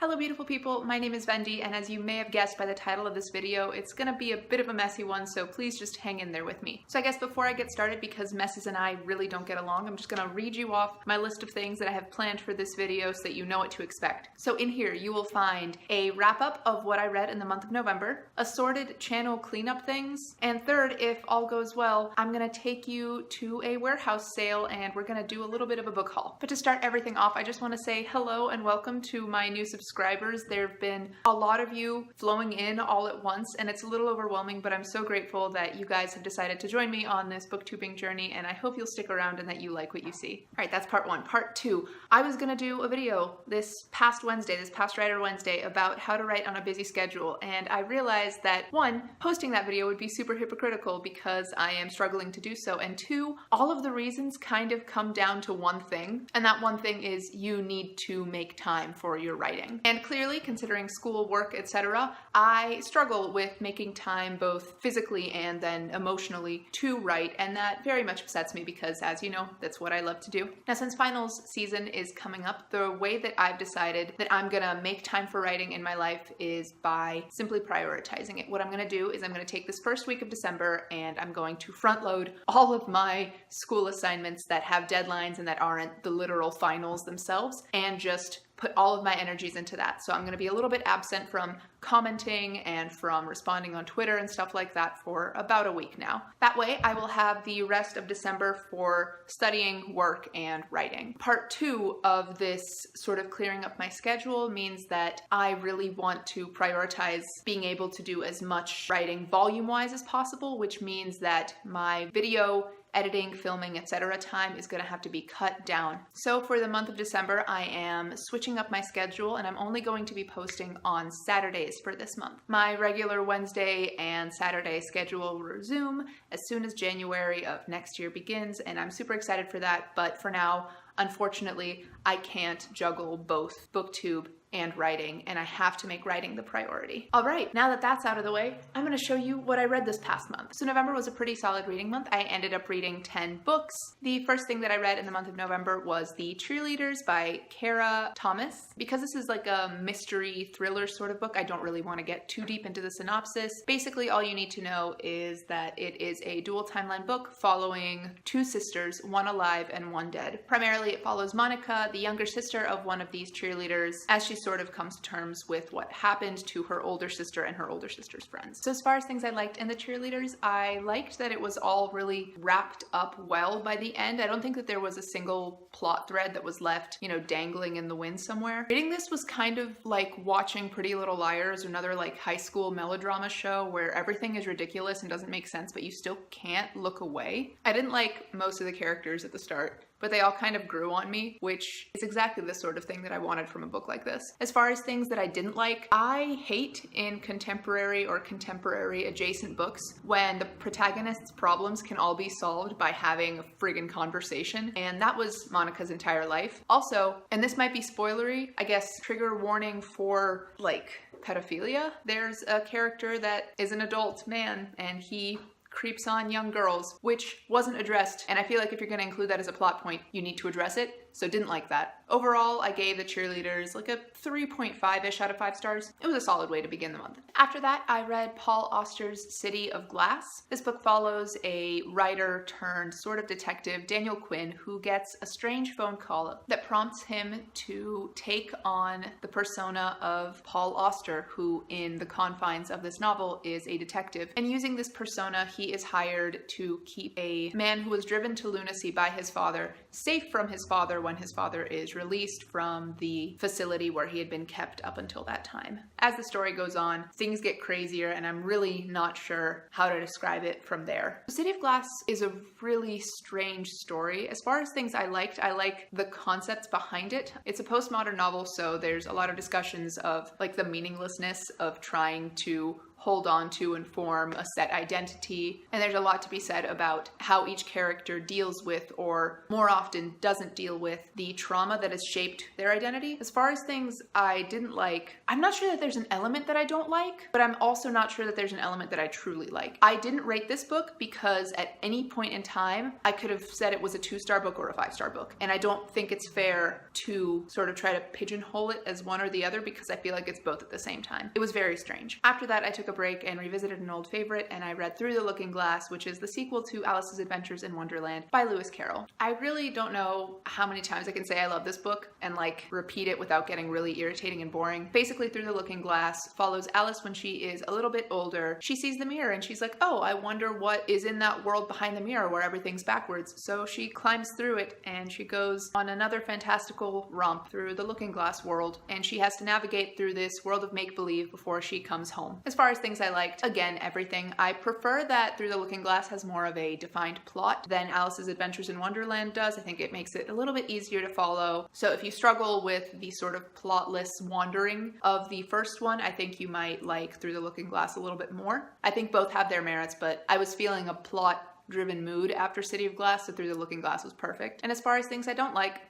Hello beautiful people, my name is Vendi, and as you may have guessed by the title of this video, it's gonna be a bit of a messy one, so please just hang in there with me. So I guess before I get started, because messes and I really don't get along, I'm just gonna read you off my list of things that I have planned for this video so that you know what to expect. So in here you will find a wrap-up of what I read in the month of November, assorted channel cleanup things, and third, if all goes well, I'm gonna take you to a warehouse sale and we're gonna do a little bit of a book haul. But to start everything off, I just want to say hello and welcome to my new subscribers. There have been a lot of you flowing in all at once, and it's a little overwhelming, but I'm so grateful that you guys have decided to join me on this booktubing journey, and I hope you'll stick around and that you like what you see. All right, that's part one. Part two, I was gonna do a video this past Writer Wednesday, about how to write on a busy schedule, and I realized that one, posting that video would be super hypocritical because I am struggling to do so, and two, all of the reasons kind of come down to one thing, and that one thing is you need to make time for your writing. And clearly, considering school, work, etc., I struggle with making time both physically and then emotionally to write, and that very much upsets me because, as you know, that's what I love to do. Now, since finals season is coming up, the way that I've decided that I'm gonna make time for writing in my life is by simply prioritizing it. What I'm gonna do is I'm gonna take this first week of December and I'm going to front load all of my school assignments that have deadlines and that aren't the literal finals themselves, and just put all of my energies into that. So I'm going to be a little bit absent from commenting and from responding on Twitter and stuff like that for about a week now. That way I will have the rest of December for studying, work, and writing. Part two of this sort of clearing up my schedule means that I really want to prioritize being able to do as much writing volume-wise as possible, which means that my video editing, filming, etc. time is gonna have to be cut down. So for the month of December, I am switching up my schedule and I'm only going to be posting on Saturdays for this month. My regular Wednesday and Saturday schedule will resume as soon as January of next year begins, and I'm super excited for that, but for now, unfortunately, I can't juggle both booktube and writing, and I have to make writing the priority. All right, now that that's out of the way, I'm gonna show you what I read this past month. So November was a pretty solid reading month. I ended up reading 10 books. The first thing that I read in the month of November was the Cheerleaders by Kara Thomas. Because this is like a mystery thriller sort of book, I don't really want to get too deep into the synopsis. Basically, all you need to know is that it is a dual timeline book following two sisters, one alive and one dead. Primarily, it follows Monica, the younger sister of one of these cheerleaders, as she sort of comes to terms with what happened to her older sister and her older sister's friends. So as far as things I liked in the Cheerleaders, I liked that it was all really wrapped up well by the end. I don't think that there was a single plot thread that was left, you know, dangling in the wind somewhere. Reading this was kind of like watching Pretty Little Liars, another like high school melodrama show where everything is ridiculous and doesn't make sense, but you still can't look away. I didn't like most of the characters at the start, but they all kind of grew on me, which is exactly the sort of thing that I wanted from a book like this. As far as things that I didn't like, I hate in contemporary or contemporary adjacent books when the protagonist's problems can all be solved by having a friggin' conversation, and that was Monica's entire life. Also, and this might be spoilery, I guess trigger warning for like pedophilia. There's a character that is an adult man and he creeps on young girls, which wasn't addressed, and I feel like if you're going to include that as a plot point, you need to address it, so didn't like that. Overall, I gave the Cheerleaders like a 3.5-ish out of 5 stars. It was a solid way to begin the month. After that, I read Paul Auster's City of Glass. This book follows a writer turned sort of detective, Daniel Quinn, who gets a strange phone call that prompts him to take on the persona of Paul Auster, who in the confines of this novel is a detective. And using this persona, he is hired to keep a man who was driven to lunacy by his father safe from his father when his father is released from the facility where he had been kept up until that time. As the story goes on, things get crazier, and I'm really not sure how to describe it from there. City of Glass is a really strange story. As far as things I like the concepts behind it. It's a postmodern novel, so there's a lot of discussions of like the meaninglessness of trying to hold on to and form a set identity. And there's a lot to be said about how each character deals with, or more often doesn't deal with, the trauma that has shaped their identity. As far as things I didn't like, I'm not sure that there's an element that I don't like, but I'm also not sure that there's an element that I truly like. I didn't rate this book because at any point in time, I could have said it was a 2-star book or a 5-star book. And I don't think it's fair to sort of try to pigeonhole it as one or the other, because I feel like it's both at the same time. It was very strange. After that, I took a break and revisited an old favorite, and I read Through the Looking Glass, which is the sequel to Alice's Adventures in Wonderland by Lewis Carroll. I really don't know how many times I can say I love this book and like repeat it without getting really irritating and boring. Basically, Through the Looking Glass follows Alice when she is a little bit older. She sees the mirror and she's like, oh, I wonder what is in that world behind the mirror where everything's backwards. So she climbs through it and she goes on another fantastical romp through the Looking Glass world, and she has to navigate through this world of make-believe before she comes home. As far as things I liked, again, everything. I prefer that Through the Looking Glass has more of a defined plot than Alice's Adventures in Wonderland does. I think it makes it a little bit easier to follow. So if you struggle with the sort of plotless wandering of the first one, I think you might like Through the Looking Glass a little bit more. I think both have their merits, but I was feeling a plot-driven mood after City of Glass, so Through the Looking Glass was perfect. And as far as things I don't like,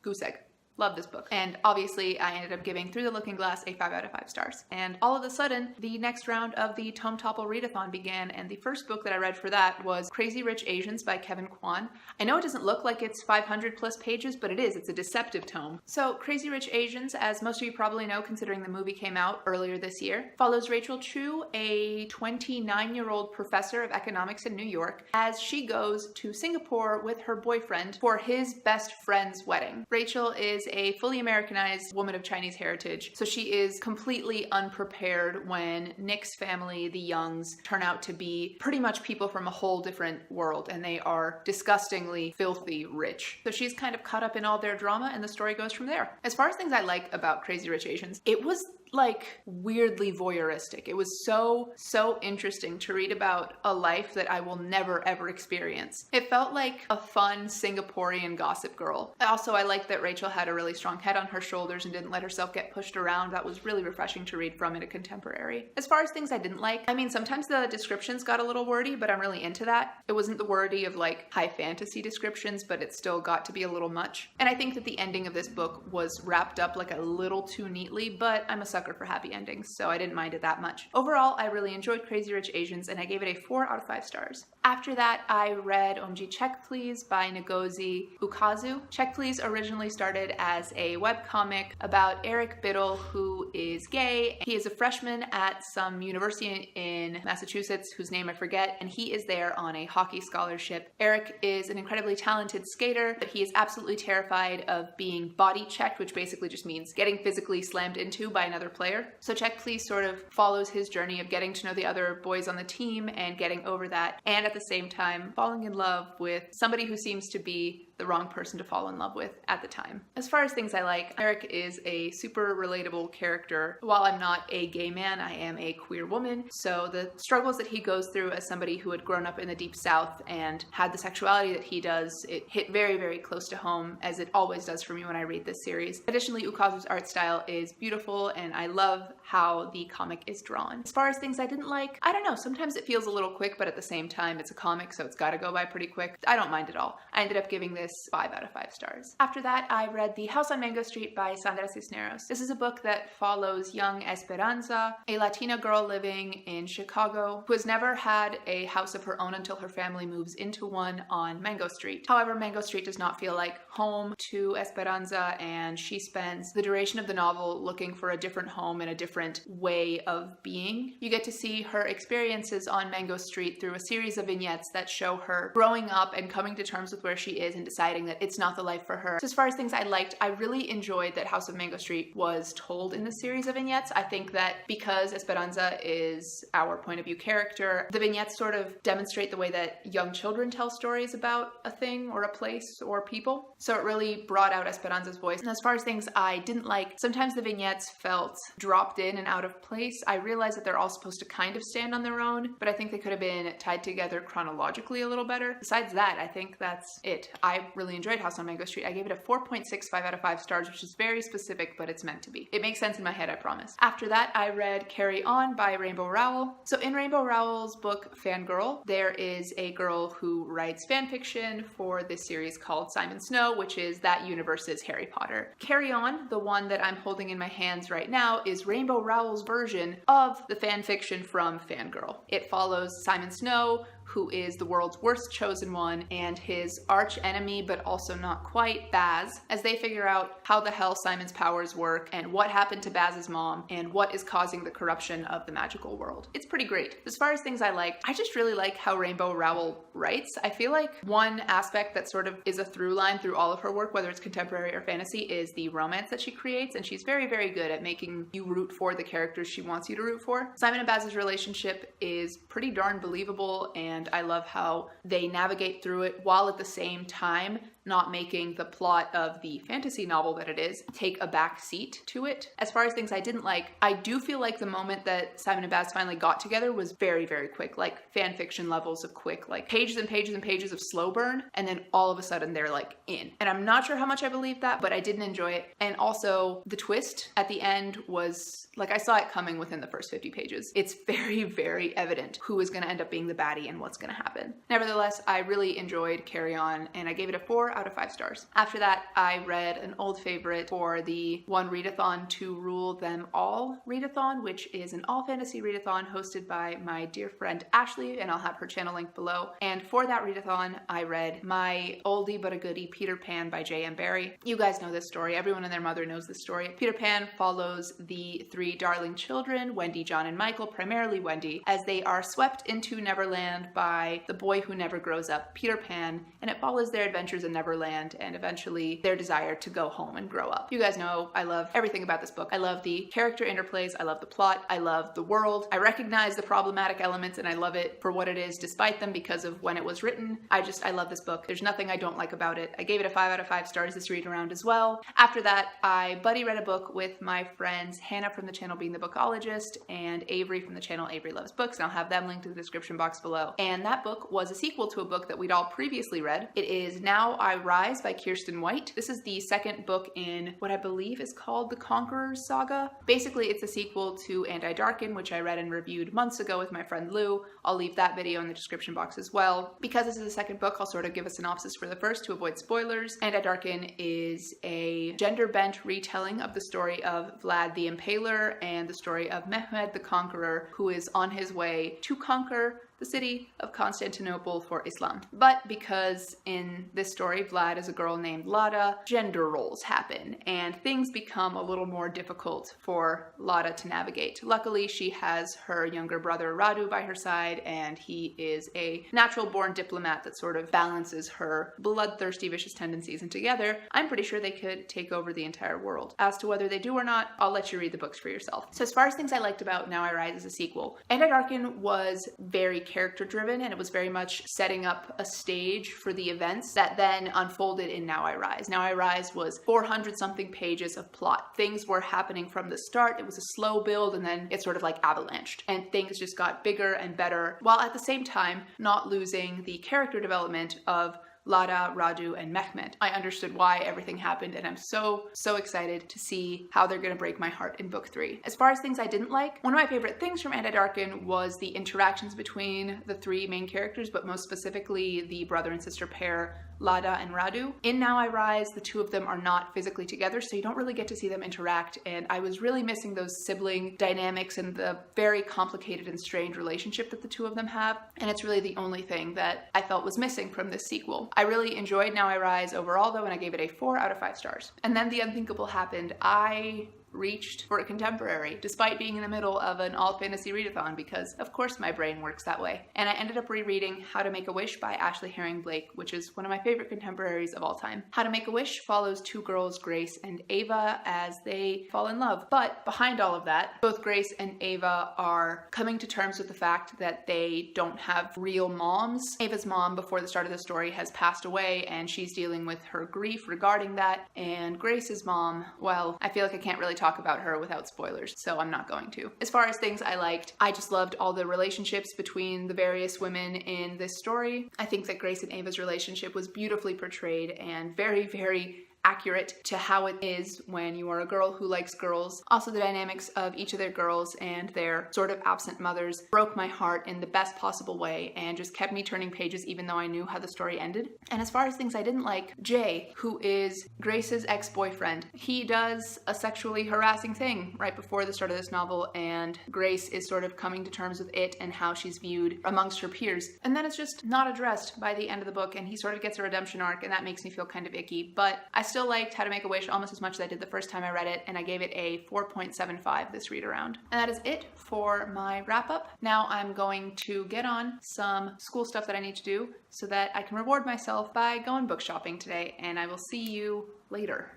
goose egg. Love this book. And obviously I ended up giving Through the Looking Glass a 5 out of 5 stars. And all of a sudden, the next round of the Tome Topple Readathon began, and the first book that I read for that was Crazy Rich Asians by Kevin Kwan. I know it doesn't look like it's 500 plus pages, but it is. It's a deceptive tome. So Crazy Rich Asians, as most of you probably know considering the movie came out earlier this year, follows Rachel Chu, a 29-year-old professor of economics in New York, as she goes to Singapore with her boyfriend for his best friend's wedding. Rachel is a fully Americanized woman of Chinese heritage, so she is completely unprepared when Nick's family, the Youngs, turn out to be pretty much people from a whole different world, and they are disgustingly filthy rich. So she's kind of caught up in all their drama, and the story goes from there. As far as things I like about Crazy Rich Asians, it was like weirdly voyeuristic. It was so interesting to read about a life that I will never ever experience. It felt like a fun Singaporean Gossip Girl. Also, I liked that Rachel had a really strong head on her shoulders and didn't let herself get pushed around. That was really refreshing to read from in a contemporary. As far as things I didn't like, I mean, sometimes the descriptions got a little wordy, but I'm really into that. It wasn't the wordy of like high fantasy descriptions, but it still got to be a little much. And I think that the ending of this book was wrapped up like a little too neatly, but I'm a sucker for happy endings, so I didn't mind it that much. Overall, I really enjoyed Crazy Rich Asians, and I gave it a 4 out of 5 stars. After that, I read Omji Check Please by Ngozi Ukazu. Check Please originally started as a webcomic about Eric Biddle, who is gay. He is a freshman at some university in Massachusetts, whose name I forget, and he is there on a hockey scholarship. Eric is an incredibly talented skater, but he is absolutely terrified of being body checked, which basically just means getting physically slammed into by another player. So Check Please sort of follows his journey of getting to know the other boys on the team and getting over that, and at the same time falling in love with somebody who seems to be the wrong person to fall in love with at the time. As far as things I like, Eric is a super relatable character. While I'm not a gay man, I am a queer woman, so the struggles that he goes through as somebody who had grown up in the Deep South and had the sexuality that he does, it hit very close to home, as it always does for me when I read this series. Additionally, Ukazu's art style is beautiful, and I love how the comic is drawn. As far as things I didn't like, I don't know, sometimes it feels a little quick, but at the same time, it's a comic, so it's gotta go by pretty quick. I don't mind at all. I ended up giving this 5 out of 5 stars. After that, I read The House on Mango Street by Sandra Cisneros. This is a book that follows young Esperanza, a Latina girl living in Chicago who has never had a house of her own until her family moves into one on Mango Street. However, Mango Street does not feel like home to Esperanza, and she spends the duration of the novel looking for a different home and a different way of being. You get to see her experiences on Mango Street through a series of vignettes that show her growing up and coming to terms with where she is and deciding that it's not the life for her. So as far as things I liked, I really enjoyed that House of Mango Street was told in the series of vignettes. I think that because Esperanza is our point of view character, the vignettes sort of demonstrate the way that young children tell stories about a thing or a place or people. So it really brought out Esperanza's voice. And as far as things I didn't like, sometimes the vignettes felt dropped in and out of place. I realize that they're all supposed to kind of stand on their own, but I think they could have been tied together chronologically a little better. Besides that, I think that's it. I I really enjoyed House on Mango Street. I gave it a 4.65 out of 5 stars, which is very specific, but it's meant to be. It makes sense in my head, I promise. After that, I read Carry On by Rainbow Rowell. So in Rainbow Rowell's book, Fangirl, there is a girl who writes fan fiction for this series called Simon Snow, which is that universe's Harry Potter. Carry On, the one that I'm holding in my hands right now, is Rainbow Rowell's version of the fan fiction from Fangirl. It follows Simon Snow, who is the world's worst chosen one, and his arch enemy, but also not quite, Baz, as they figure out how the hell Simon's powers work and what happened to Baz's mom and what is causing the corruption of the magical world. It's pretty great. As far as things I liked, I just really like how Rainbow Rowell writes. I feel like one aspect that sort of is a through line through all of her work, whether it's contemporary or fantasy, is the romance that she creates, and she's very, very good at making you root for the characters she wants you to root for. Simon and Baz's relationship is pretty darn believable, and I love how they navigate through it while at the same time not making the plot of the fantasy novel that it is take a back seat to it. As far as things I didn't like, I do feel like the moment that Simon and Baz finally got together was very, very quick, like fan fiction levels of quick, like pages and pages and pages of slow burn, and then all of a sudden they're like in. And I'm not sure how much I believe that, but I didn't enjoy it. And also the twist at the end was like, I saw it coming within the first 50 pages. It's very, very evident who is going to end up being the baddie and what's going to happen. Nevertheless, I really enjoyed Carry On, and I gave it a 4 out of 5 stars. After that, I read an old favorite for the One Readathon to Rule Them All Readathon, which is an all fantasy readathon hosted by my dear friend Ashley, and I'll have her channel linked below. And for that readathon, I read my oldie but a goodie Peter Pan by J.M. Barrie. You guys know this story. Everyone and their mother knows this story. Peter Pan follows the 3 darling children, Wendy, John, and Michael, primarily Wendy, as they are swept into Neverland by the boy who never grows up, Peter Pan, and it follows their adventures in Neverland and eventually their desire to go home and grow up. You guys know I love everything about this book. I love the character interplays, I love the plot, I love the world. I recognize the problematic elements and I love it for what it is despite them because of when it was written. I love this book. There's nothing I don't like about it. I gave it a 5 out of 5 stars this read around as well. After that, I buddy read a book with my friends Hannah from the channel Being the Bookologist and Averie from the channel Averie Loves Books, and I'll have them linked in the description box below. And that book was a sequel to a book that we'd all previously read. It is Now I Rise by Kirsten White. This is the second book in what I believe is called the Conqueror's Saga. Basically, it's a sequel to Darken, which I read and reviewed months ago with my friend Lou. I'll leave that video in the description box as well. Because this is the second book, I'll sort of give a synopsis for the first to avoid spoilers. Darken is a gender-bent retelling of the story of Vlad the Impaler and the story of Mehmed the Conqueror, who is on his way to conquer the city of Constantinople for Islam. But because in this story Vlad is a girl named Lada, gender roles happen and things become a little more difficult for Lada to navigate. Luckily, she has her younger brother Radu by her side, and he is a natural-born diplomat that sort of balances her bloodthirsty, vicious tendencies, and together, I'm pretty sure they could take over the entire world. As to whether they do or not, I'll let you read the books for yourself. So as far as things I liked about Now I Rise as a sequel, Darken was very character driven, and it was very much setting up a stage for the events that then unfolded in Now I Rise. Now I Rise was 400 something pages of plot. Things were happening from the start. It was a slow build and then it sort of like avalanched, and things just got bigger and better while at the same time not losing the character development of Lada, Radu, and Mehmet. I understood why everything happened, and I'm so excited to see how they're gonna break my heart in book 3. As far as things I didn't like, one of my favorite things from Darken was the interactions between the 3 main characters, but most specifically the brother and sister pair, Lada and Radu. In Now I Rise, the 2 of them are not physically together, so you don't really get to see them interact, and I was really missing those sibling dynamics and the very complicated and strained relationship that the 2 of them have, and it's really the only thing that I felt was missing from this sequel. I really enjoyed Now I Rise overall though, and I gave it a 4 out of 5 stars. And then the unthinkable happened. I reached for a contemporary, despite being in the middle of an all-fantasy readathon, because of course my brain works that way. And I ended up rereading How to Make a Wish by Ashley Herring Blake, which is one of my favorite contemporaries of all time. How to Make a Wish follows 2 girls, Grace and Ava, as they fall in love. But behind all of that, both Grace and Ava are coming to terms with the fact that they don't have real moms. Ava's mom, before the start of the story, has passed away, and she's dealing with her grief regarding that. And Grace's mom, well, I feel like I can't really talk talk about her without spoilers, so I'm not going to. As far as things I liked, I just loved all the relationships between the various women in this story. I think that Grace and Ava's relationship was beautifully portrayed and very, very accurate to how it is when you are a girl who likes girls. Also, the dynamics of each of their girls and their sort of absent mothers broke my heart in the best possible way and just kept me turning pages even though I knew how the story ended. And as far as things I didn't like, Jay, who is Grace's ex-boyfriend, he does a sexually harassing thing right before the start of this novel, and Grace is sort of coming to terms with it and how she's viewed amongst her peers. And then it's just not addressed by the end of the book, and he sort of gets a redemption arc, and that makes me feel kind of icky. But I still liked How to Make a Wish almost as much as I did the first time I read it, and I gave it a 4.75 this read around. And that is it for my wrap up. Now I'm going to get on some school stuff that I need to do so that I can reward myself by going book shopping today, and I will see you later.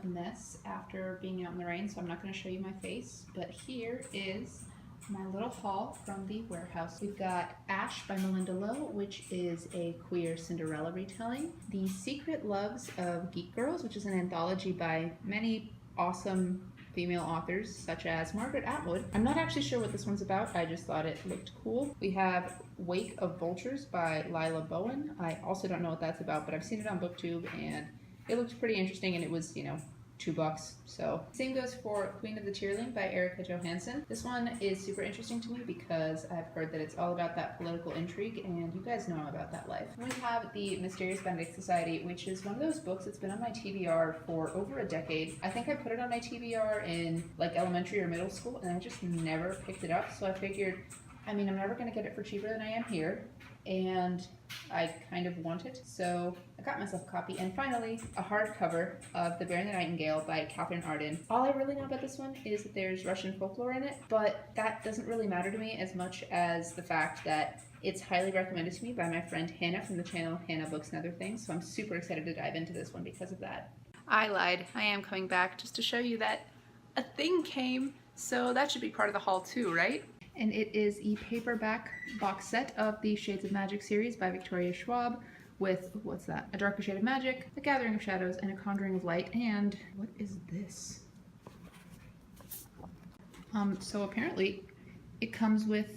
Mess after being out in the rain, so I'm not going to show you my face, but here is my little haul from the warehouse. We've got Ash by Melinda Lowe, which is a queer Cinderella retelling. The Secret Loves of Geek Girls, which is an anthology by many awesome female authors such as Margaret Atwood. I'm not actually sure what this one's about, I just thought it looked cool. We have Wake of Vultures by Lila Bowen. I also don't know what that's about, but I've seen it on BookTube and it looked pretty interesting, and it was, you know, $2. So same goes for Queen of the Cheerleaders by Erica Johansson. This one is super interesting to me because I've heard that it's all about that political intrigue, and you guys know I'm about that life. We have The Mysterious Benedict Society, which is one of those books that's been on my TBR for over a decade. I think I put it on my TBR in like elementary or middle school, and I just never picked it up. So I figured, I mean, I'm never going to get it for cheaper than I am here, and I kind of want it, so I got myself a copy. And finally, a hardcover of The Bear and the Nightingale by Catherine Arden. All I really know about this one is that there's Russian folklore in it, but that doesn't really matter to me as much as the fact that it's highly recommended to me by my friend Hannah from the channel Hannah Books and Other Things, so I'm super excited to dive into this one because of that. I lied. I am coming back just to show you that a thing came, so that should be part of the haul too, right? And it is a paperback box set of the Shades of Magic series by Victoria Schwab with, what's that? A Darker Shade of Magic, A Gathering of Shadows, and A Conjuring of Light. And what is this? So apparently it comes with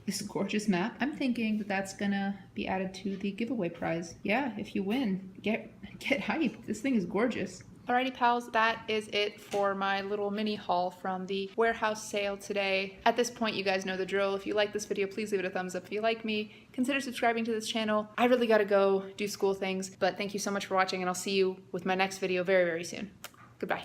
this gorgeous map. I'm thinking that that's gonna be added to the giveaway prize. Yeah, if you win, get hyped. This thing is gorgeous. Alrighty pals, that is it for my little mini haul from the warehouse sale today. At this point, you guys know the drill. If you like this video, please leave it a thumbs up. If you like me, consider subscribing to this channel. I really gotta go do school things, but thank you so much for watching, and I'll see you with my next video very, very soon. Goodbye.